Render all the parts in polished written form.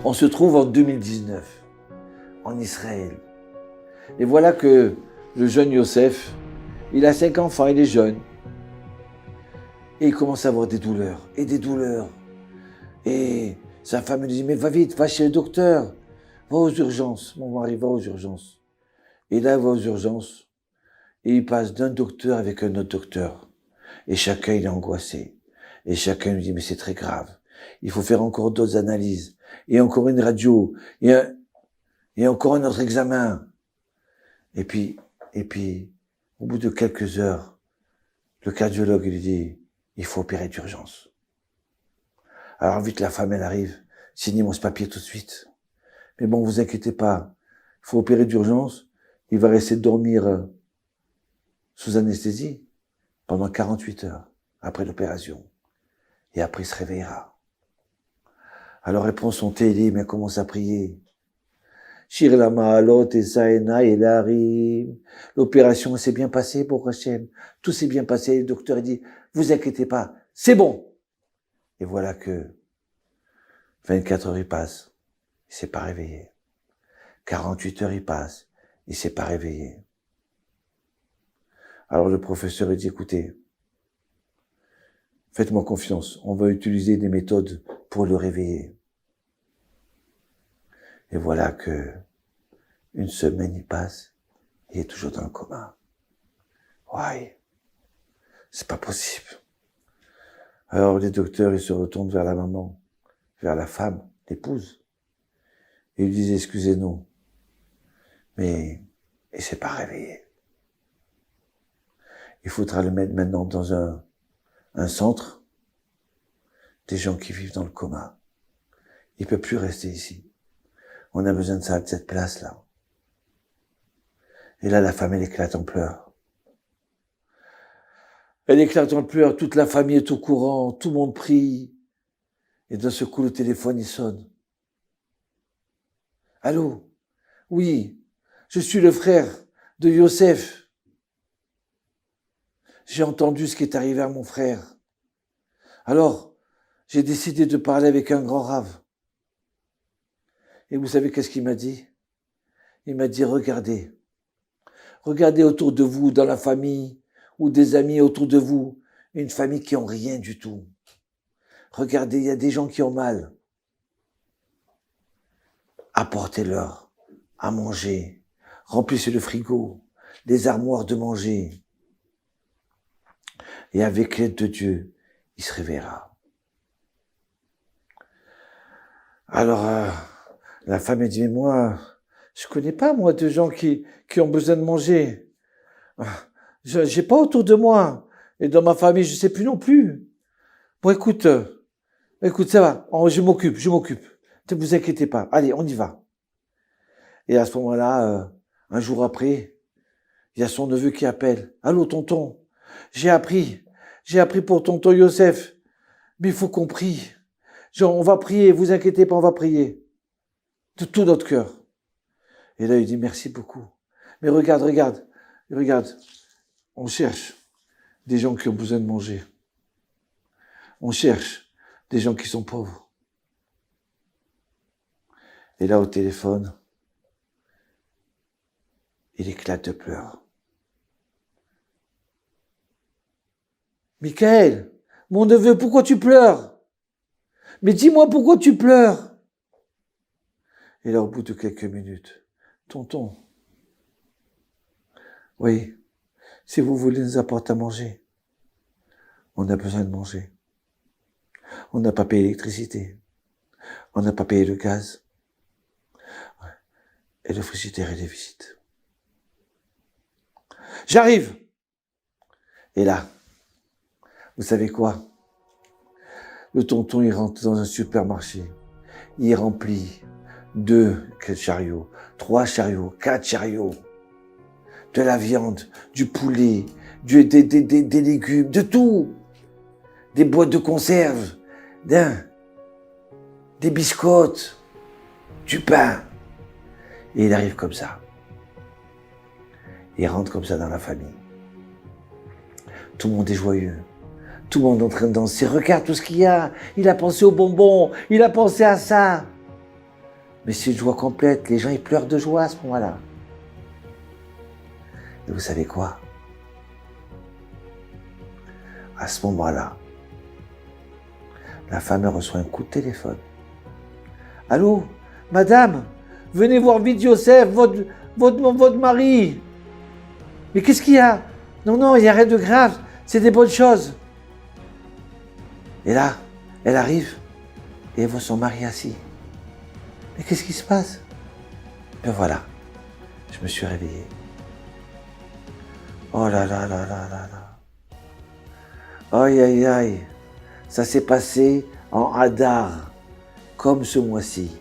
On se trouve en 2019, en Israël. Et voilà que le jeune Youssef, il a 5 enfants, il est jeune. Et il commence à avoir des douleurs, et des douleurs. Et sa femme lui dit, mais va vite, va chez le docteur, va aux urgences. Mon mari va aux urgences. Et là, il va aux urgences, et il passe d'un docteur avec un autre docteur. Et chacun, il est angoissé. Et chacun lui dit, mais c'est très grave. Il faut faire encore d'autres analyses. Et encore une radio. Et encore un autre examen. Et puis, au bout de quelques heures, le cardiologue lui dit, il faut opérer d'urgence. Alors vite, la femme, elle arrive. Signez-moi ce papier tout de suite. Mais bon, vous inquiétez pas. Il faut opérer d'urgence. Il va rester dormir sous anesthésie pendant 48 heures après l'opération. Et après, il se réveillera. Alors elle prend son thé, mais elle commence à prier. Shir la ma'alot et saena et l'arim. L'opération s'est bien passée pour Hachem. Tout s'est bien passé. Le docteur dit, vous inquiétez pas, c'est bon. Et voilà que 24 heures il passe, il s'est pas réveillé. 48 heures il passe, il s'est pas réveillé. Alors le professeur dit, écoutez, faites-moi confiance, on va utiliser des méthodes pour le réveiller. Et voilà que une semaine il passe, il est toujours dans le coma. Ouais, c'est pas possible. Alors les docteurs, ils se retournent vers la maman, vers la femme, l'épouse, et ils lui disent, excusez-nous, mais il s'est pas réveillé. Il faudra le mettre maintenant dans un centre, des gens qui vivent dans le coma. Il peut plus rester ici. On a besoin de ça, de cette place-là. Et là, la femme, elle éclate en pleurs. Elle éclate en pleurs, toute la famille est au courant, tout le monde prie. Et d'un seul coup, le téléphone, il sonne. Allô? Oui, je suis le frère de Youssef. J'ai entendu ce qui est arrivé à mon frère. Alors, j'ai décidé de parler avec un grand rave. Et vous savez qu'est-ce qu'il m'a dit? Il m'a dit, regardez autour de vous, dans la famille, ou des amis autour de vous, une famille qui ont rien du tout. Regardez, il y a des gens qui ont mal. Apportez-leur à manger, remplissez le frigo, les armoires de manger. Et avec l'aide de Dieu, il se réveillera. Alors, la femme a dit, mais moi, je connais pas, moi, de gens qui ont besoin de manger. J'ai pas autour de moi. Et dans ma famille, je sais plus non plus. Bon, écoute, ça va. Je m'occupe. Ne vous inquiétez pas. Allez, on y va. Et à ce moment-là, un jour après, il y a son neveu qui appelle. Allô, tonton. J'ai appris pour tonton Youssef. Mais il faut qu'on prie. On va prier. Vous inquiétez pas, on va prier. De tout notre cœur. Et là, il dit, merci beaucoup. Mais regarde. On cherche des gens qui ont besoin de manger. On cherche des gens qui sont pauvres. Et là, au téléphone, il éclate de pleurs. Michael, mon neveu, pourquoi tu pleures? Mais dis-moi pourquoi tu pleures? Et là, au bout de quelques minutes, tonton, oui, si vous voulez nous apporter à manger, on a besoin de manger. On n'a pas payé l'électricité. On n'a pas payé le gaz. Et le frigidaire et les visites. J'arrive! Et là, vous savez quoi? Le tonton, il rentre dans un supermarché. Il remplit 2 chariots, 3 chariots, 4 chariots. De la viande, du poulet, des légumes, de tout. Des boîtes de conserve, des biscottes, du pain. Et il arrive comme ça. Il rentre comme ça dans la famille. Tout le monde est joyeux. Tout le monde est en train de danser. Regarde tout ce qu'il y a. Il a pensé aux bonbons. Il a pensé à ça. Mais c'est une joie complète. Les gens, ils pleurent de joie à ce moment-là. Et vous savez quoi? À ce moment-là, la femme reçoit un coup de téléphone. Allô, madame, venez voir vite Yosef, votre mari. Mais qu'est-ce qu'il y a? Non, non, il n'y a rien de grave, c'est des bonnes choses. Et là, elle arrive et elle voit son mari assis. Mais qu'est-ce qui se passe? Ben voilà, je me suis réveillé. Oh là là là là là là. Aïe aïe aïe. Ça s'est passé en Hadar, comme ce mois-ci,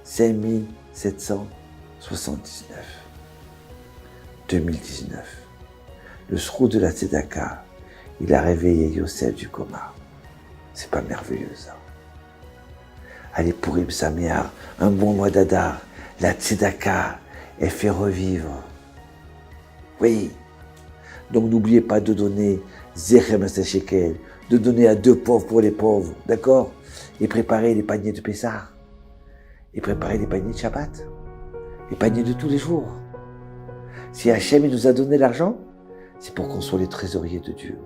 5779. 2019. Le sroud de la Tzedaka, il a réveillé Yosef du coma. C'est pas merveilleux ça. Allez, Pourim Sameach, un bon mois d'Adar, la Tzedaka, elle fait revivre. Oui. Donc n'oubliez pas de donner Zechem Shekel, de donner à 2 pauvres pour les pauvres, d'accord? Et préparer les paniers de Pessah, et préparer les paniers de Shabbat, les paniers de tous les jours. Si Hachem il nous a donné l'argent, c'est pour qu'on soit les trésoriers de Dieu.